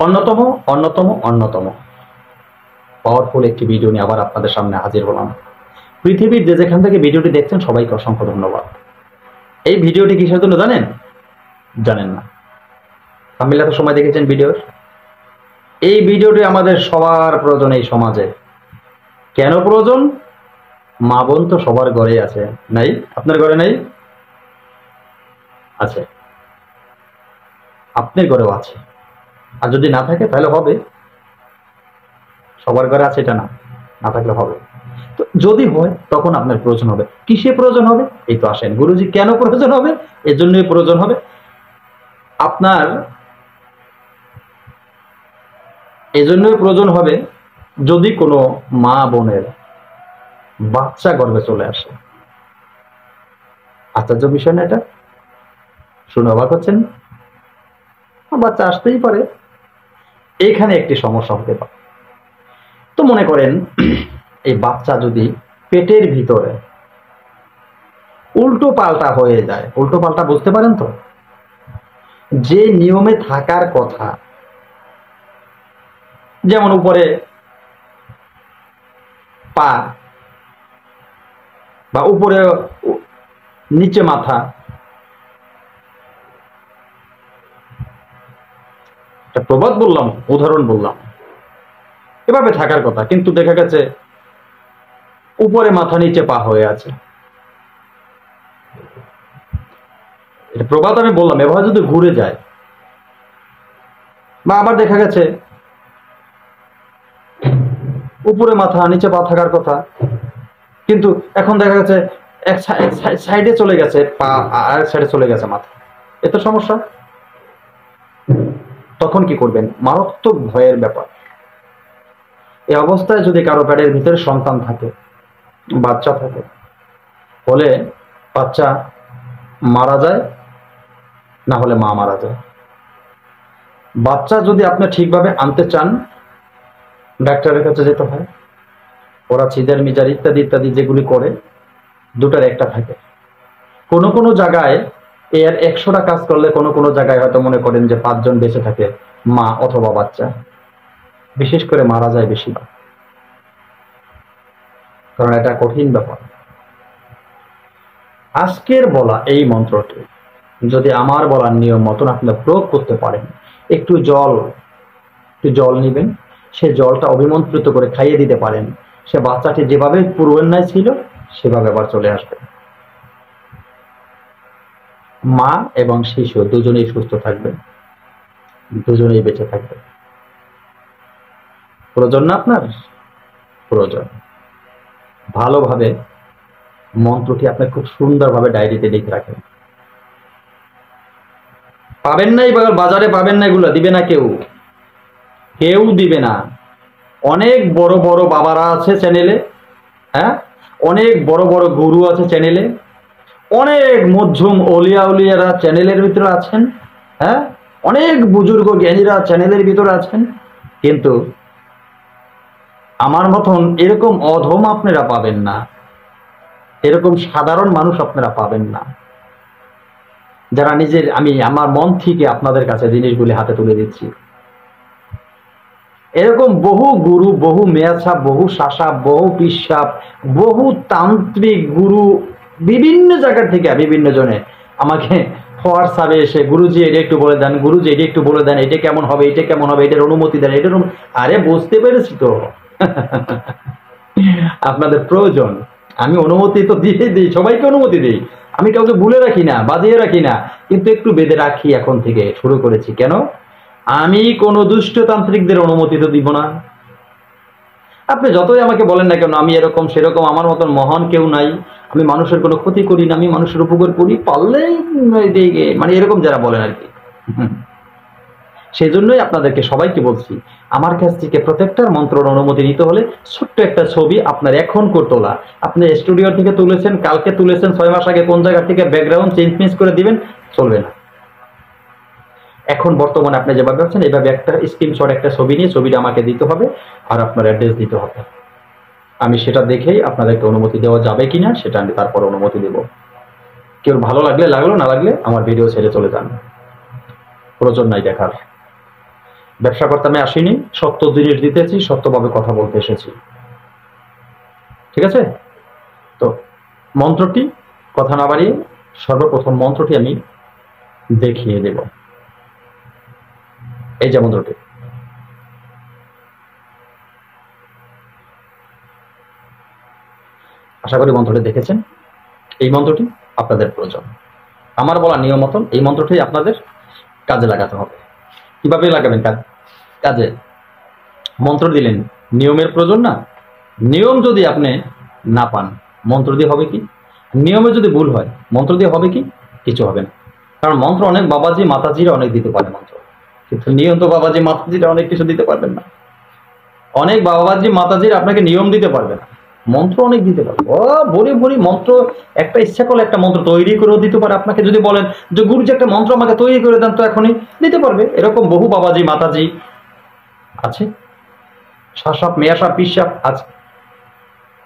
অন্যতম অন্যতম অন্যতম পাওয়ারফুল একটি ভিডিও নিয়ে আবার আপনাদের সামনে হাজির হলাম। পৃথিবীর যে যেখান থেকে ভিডিওটি দেখছেন সবাইকে অসংখ্য ধন্যবাদ। এই ভিডিওটি কিসের জন্য জানেন? জানেন না? থাম্বনেলে তো সময় দেখেছেন ভিডিওর। এই ভিডিওটি আমাদের সবার প্রয়োজন এই সমাজে। কেন প্রয়োজন? মা বোন তো সবার ঘরে আছে, নাই? আপনার ঘরে নাই? আছে, আপনার ঘরেও আছে। আর যদি না থাকে তাহলে হবে। সবার ঘরে আছে এটা না, না থাকলে হবে। তো যদি হয় তখন আপনার প্রয়োজন হবে। কিসে প্রয়োজন হবে? এই তো আসেন, গুরুজি কেন প্রয়োজন হবে? এজন্যই প্রয়োজন হবে আপনার, এজন্যই প্রয়োজন হবে যদি কোনো মা বোনের বাচ্চা গর্ভে চলে আসে। আশ্চর্য বিষয় না এটা? শুনে অবাক হচ্ছেন? বাচ্চা আসতেই পারে, এইখানে একটি সমস্যা হতে পারে। তো মনে করেন এই বাচ্চা যদি পেটের ভিতরে উল্টো পাল্টা হয়ে যায়, উল্টো পাল্টা বুঝতে পারেন তো? যে নিয়মে থাকার কথা, যেমন উপরে পা বা উপরে নিচে মাথা, প্রবাদ বললাম, উদাহরণ বললাম, এভাবে থাকার কথা, কিন্তু দেখা গেছে উপরে মাথা নিচে পা হয়ে আছে। এটা প্রবাদ আমি বললাম, এভাবে যদি ঘুরে যায়, বা আবার দেখা গেছে উপরে মাথা নিচে পা থাকার কথা, কিন্তু এখন দেখা গেছে এক সাইডে চলে গেছে পা, আর এক সাইডে চলে গেছে মাথা। এত সমস্যা। তখন কি করবেন? মারাত্মক ভয়ের ব্যাপার। এই অবস্থায় যদি কারো পেটের ভিতরে সন্তান থাকে, বাচ্চা থাকে, হলে বাচ্চা মারা যায়, না হলে মা মারা যায়। বাচ্চা যদি আপনি ঠিকভাবে আনতে চান, ডাক্তারের কাছে যেতে হয়। ওরা চিজার মিজার ইত্যাদি ইত্যাদি যেগুলি করে, দুটার একটা থাকে। কোনো কোনো জায়গায় এর 100টা কাজ করলে কোনো কোনো জায়গায় হয়তো মনে করেন যে 5 জন বেঁচে থাকে, মা অথবা বাচ্চা। বিশেষ করে মারা যায় বেশিরভাগ, কারণ এটা কঠিন ব্যাপার। আজকের বলা এই মন্ত্রটি যদি আমার বলার নিয়ম মতন আপনি প্রয়োগ করতে পারেন, একটু জল নেবেন, সে জলটা অভিমন্ত্রিত করে খাইয়ে দিতে পারেন, সে বাচ্চাটি যেভাবে পূর্বান্যায় ছিল সেভাবে আবার চলে আসবে। মা এবং শিশু দুজনেই সুস্থ থাকবে, দুজনেই বেঁচে থাকবে। প্রয়োজন না আপনার? প্রয়োজন। ভালোভাবে মন্ত্রটি আপনি খুব সুন্দরভাবে ডায়েরিতে লিখে রাখেন। পাবেন না, বাজারে পাবেন না, এগুলো দিবে না কেউ, কেউ দিবে না। অনেক বড় বড় বাবারা আছে চ্যানেলে, হ্যাঁ, অনেক বড় বড় গুরু আছে চ্যানেলে, অনেক মধ্যম অলিয়া উলিয়ারা চ্যানেলের ভিতরে আছেন, হ্যাঁ, অনেক বুজুর্গ জ্ঞানীরা চ্যানেলের ভিতরে আছেন, কিন্তু আমার মতন এরকম অধম আপনারা পাবেন না, এরকম সাধারণ মানুষ আপনারা পাবেন না, যারা নিজের, আমি আমার মন থেকে আপনাদের কাছে জিনিসগুলি হাতে তুলে দিচ্ছি। এরকম বহু গুরু, বহু মেয়াছা, বহু শাসা, বহু পিসাব, বহু তান্ত্রিক গুরু বিভিন্ন জায়গা থেকে বিভিন্ন জনে আমাকে হোয়াটসঅ্যাপে এসে গুরুজি এটা একটু বলে দেন, গুরুজি এটা একটু বলে দেন, এটা কেমন হবে, এটা কেমন হবে, এটার অনুমতি দেন, এটার আরে বুঝতে পেরেছি তো আপনাদের প্রয়োজন। আমি অনুমতি তো দিয়ে দিই, সবাইকে অনুমতি দিই, আমি কাউকে ভুলে রাখি না, বাজিয়ে রাখি না, কিন্তু একটু বেঁধে রাখি। এখন থেকে শুরু করেছি। কেন? আমি কোন দুষ্টতান্ত্রিকদের অনুমতি তো দিব না। আপনি যতই আমাকে বলেন না কেন আমি এরকম সেরকম, আমার মতন মহান কেউ নাই, আমি মানুষের কোনো ক্ষতি করি না, আমি মানুষের উপকার করি, পারলেই মানে এরকম যারা বলেন আর কি। সেই জন্যই আপনাদেরকে সবাইকে বলছি, আমার কাছ থেকে প্রত্যেকটার মন্ত্রের অনুমতি নিতে হলে ছোট্ট একটা ছবি আপনার এখন তোলা, আপনি স্টুডিও থেকে তুলেছেন, কালকে তুলেছেন, 6 মাস আগে কোন জায়গা থেকে ব্যাকগ্রাউন্ড চেঞ্জ করে দিবেন, চলবে না। এখন বর্তমানে আপনি যেভাবে আছেন এইভাবে একটা স্ক্রিনশট, একটা ছবি নিয়ে ছবিটা আমাকে দিতে হবে, আর আপনার অ্যাড্রেস দিতে হবে। আমি সেটা দেখেই আপনাদেরকে অনুমতি দেওয়া যাবে কিনা সেটা আমি তারপর অনুমতি দেব। কেউ ভালো লাগলে লাগলো, না লাগলে আমার ভিডিও ছেড়ে চলে যান, প্রয়োজন নাই দেখার। ব্যবসা করতে আমি আসিনি, সত্য জিনিস দিতেছি, সত্যভাবে কথা বলতে এসেছি। ঠিক আছে? তো মন্ত্রটি, কথা না বাড়িয়ে সর্বপ্রথম মন্ত্রটি আমি দেখিয়ে দেব। এই যে মন্ত্রটি, আশা করি মন্ত্রটি দেখেছেন। এই মন্ত্রটি আপনাদের প্রয়োজন। আমার বলা নিয়ম মতন এই মন্ত্রটি আপনাদের কাজে লাগাতে হবে। কিভাবে লাগাবেন কাজে? মন্ত্র দিলেন, নিয়মের প্রয়োজন না? নিয়ম যদি আপনি না পান, মন্ত্র দিয়ে হবে কি? নিয়মে যদি ভুল হয়, মন্ত্র দিয়ে হবে কি? কিছু হবে না। কারণ মন্ত্র অনেক বাবাজি মাতাজিরা অনেক দিতে পারে মন্ত্র, কিন্তু নিয়ম তো বাবাজি মাতাজিরা অনেক কিছু দিতে পারবেন না। অনেক বাবাজি মাতাজিরা আপনাকে নিয়ম দিতে পারবে না, মন্ত্র অনেক দিতে পারবে। ও ভরি ভরি মন্ত্র, একটা ইচ্ছা করলে একটা মন্ত্র তৈরি করেও দিতে পারে আপনাকে। যদি বলেন যে গুরুজি একটা মন্ত্র আমাকে তৈরি করে দেন, তো এখনই দিতে পারবে। এরকম বহু বাবাজি মাতাজি আছে, শাসাপ মেয়াসাপ পিসাপ আছে।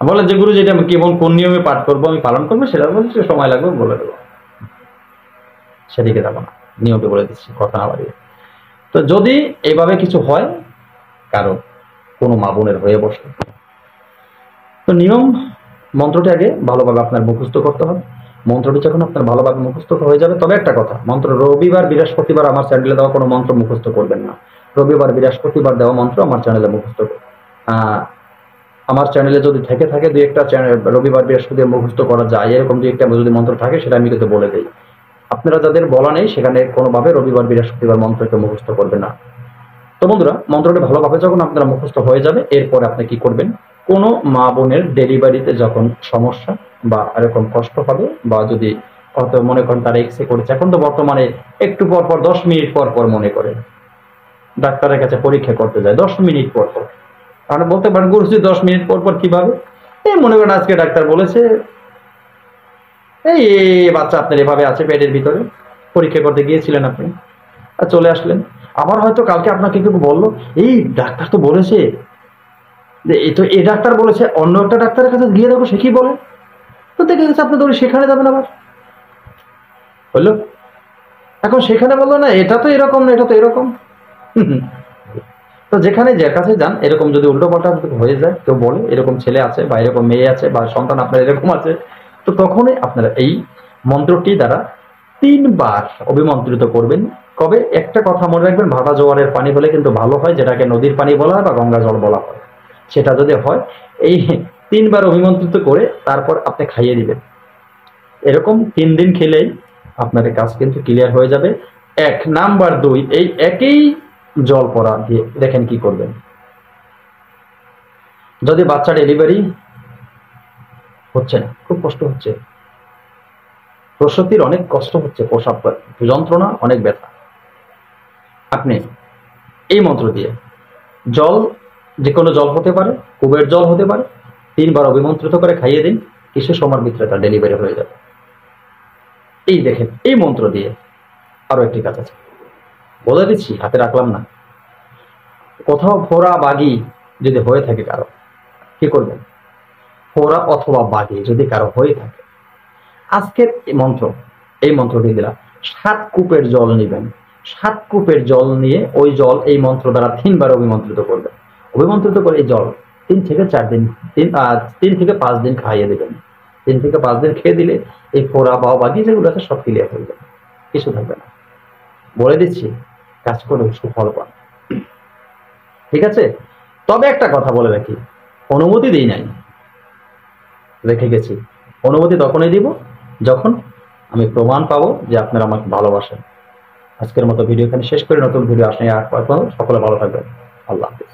বলেন যে গুরুজি এটা আমি কেমন কোন নিয়মে পাঠ করবো, আমি পালন করবো, সেটা বলছি সময় লাগবে, বলে দেবো। সেদিকে যাবো না, নিয়মটি বলে দিচ্ছি, কথা না বাড়িয়ে। তো যদি এইভাবে কিছু হয় কারো, কোনো মা বোনের হয়ে বসে, তো নিয়ম মন্ত্রটি আগে ভালোভাবে আপনার মুখস্থ করতে হবে। মন্ত্রটি যখন আপনার ভালোভাবে মুখস্থ হয়ে যাবে, তবে একটা কথা, মন্ত্র রবিবার বৃহস্পতিবার আমার চ্যানেলে দেওয়া কোনো মন্ত্র মুখস্থ করবেন না। রবিবার বৃহস্পতিবার দেওয়া মন্ত্র আমার চ্যানেলে মুখস্থ আমার চ্যানেলে যদি থেকে থাকে দুই একটা রবিবার বৃহস্পতিবার মুখস্থ করা যায়, এরকম দুই একটা যদি মন্ত্র থাকে সেটা আমি কিন্তু বলে দিই। আপনারা যাদের বলা নেই সেখানে কোনোভাবে রবিবার বৃহস্পতিবার মন্ত্রকে মুখস্থ করবে না। তো বন্ধুরা, মন্ত্রটি ভালোভাবে যখন আপনারা মুখস্থ হয়ে যাবে, এরপরে আপনি কি করবেন? কোনো মা বোনের ডেলিভারিতে যখন সমস্যা বা এরকম কষ্ট হবে, বা যদি হয়তো মনে করেন তারা এক্সরে করেছে, এখন তো বর্তমানে একটু পর পর 10 মিনিট পর পর মনে করে ডাক্তারের কাছে পরীক্ষা করতে যায়, 10 মিনিট পর পর। আপনি বলতে পারেন গুরুজি 10 মিনিট পর পর কিভাবে? এই মনে করেন আজকে ডাক্তার বলেছে এই বাচ্চা আপনার এভাবে আছে পেটের ভিতরে, পরীক্ষা করতে গিয়েছিলেন আপনি আর চলে আসলেন। আবার হয়তো কালকে আপনাকে কেউ বললো এই ডাক্তার তো বলেছে, এই তো এই ডাক্তার বলেছে, অন্য একটা ডাক্তারের কাছে গিয়ে দেখো সে কি বলে। তো দেখে গেছে আপনি দৌড়ে সেখানে যাবেন আবার, বললো এখন সেখানে বললো না এটা তো এরকম না, এটা তো এরকম। তো যেখানে যার কাছে যান, এরকম যদি উল্টো পাল্টা হয়ে যায়, কেউ বলে এরকম ছেলে আছে বা এরকম মেয়ে আছে বা সন্তান আপনার এরকম আছে, তো তখনই আপনারা এই মন্ত্রটি দ্বারা 3 বার অভিমন্ত্রিত করবেন। কবে? একটা কথা মনে রাখবেন, ভাটা জোয়ারের পানি হলে কিন্তু ভালো হয়, যেটাকে নদীর পানি বলা হয় বা গঙ্গা জল বলা হয়, সেটা যদি হয় এই 3 বার অভিমন্ত্রিত করে তারপর আপনি খাইয়ে দিবেন। এরকম 3 দিন খেলেই আপনার কাজ কিন্তু ক্লিয়ার হয়ে যাবে। 1 নাম্বার 2, এই একই জল পড়া দিয়ে দেখেন কি করবেন। যদি বাচ্চা ডেলিভারি হচ্ছে না, খুব কষ্ট হচ্ছে, প্রসূতির অনেক কষ্ট হচ্ছে, প্রসব যন্ত্রণা, অনেক ব্যথা, আপনি এই মন্ত্র দিয়ে জল, যে কোনো জল হতে পারে, কুবের জল হতে পারে, 3 বার অভিমন্ত্রিত করে খাইয়ে দিন, কিছু সময়ের ভিতরে তার ডেলিভারি হয়ে যাবে। এই দেখেন, এই মন্ত্র দিয়ে আরো একটি কাজ আছে, বলে দিচ্ছি, হাতে রাখলাম না। কোথাও ফোড়া বাগি যদি হয়ে থাকে কারো, কি করবেন? ফোড়া অথবা বাগি যদি কারো হয়ে থাকে, আজকের এই মন্ত্রটি দিলাম, 7 কূপের জল নেবেন। 7 কূপের জল নিয়ে ওই জল এই মন্ত্র দ্বারা 3 বার অভিমন্ত্রিত করবেন। অভিমন্ত্রিত করে এই জল 3 থেকে 4 দিন, 3 থেকে 5 দিন খাইয়ে দেবেন। 3 থেকে 5 দিন খেয়ে দিলে এই ফোড়া বা বাগি যেগুলো আছে সব ক্লিয়ার হয়ে যাবে, কিছু থাকবে না। বলে দিচ্ছি, কাজ করে সুফল পান। ঠিক আছে? তবে একটা কথা বলে রাখি, অনুমতি দিই নাই, রেখে গেছি। অনুমতি তখনই দিব যখন আমি প্রমাণ পাবো যে আপনারা আমাকে ভালোবাসেন। আজকের মতো ভিডিও এখানে শেষ করে নতুন ভিডিও আসলে সকলে ভালো থাকবেন। আল্লাহ হাফেজ।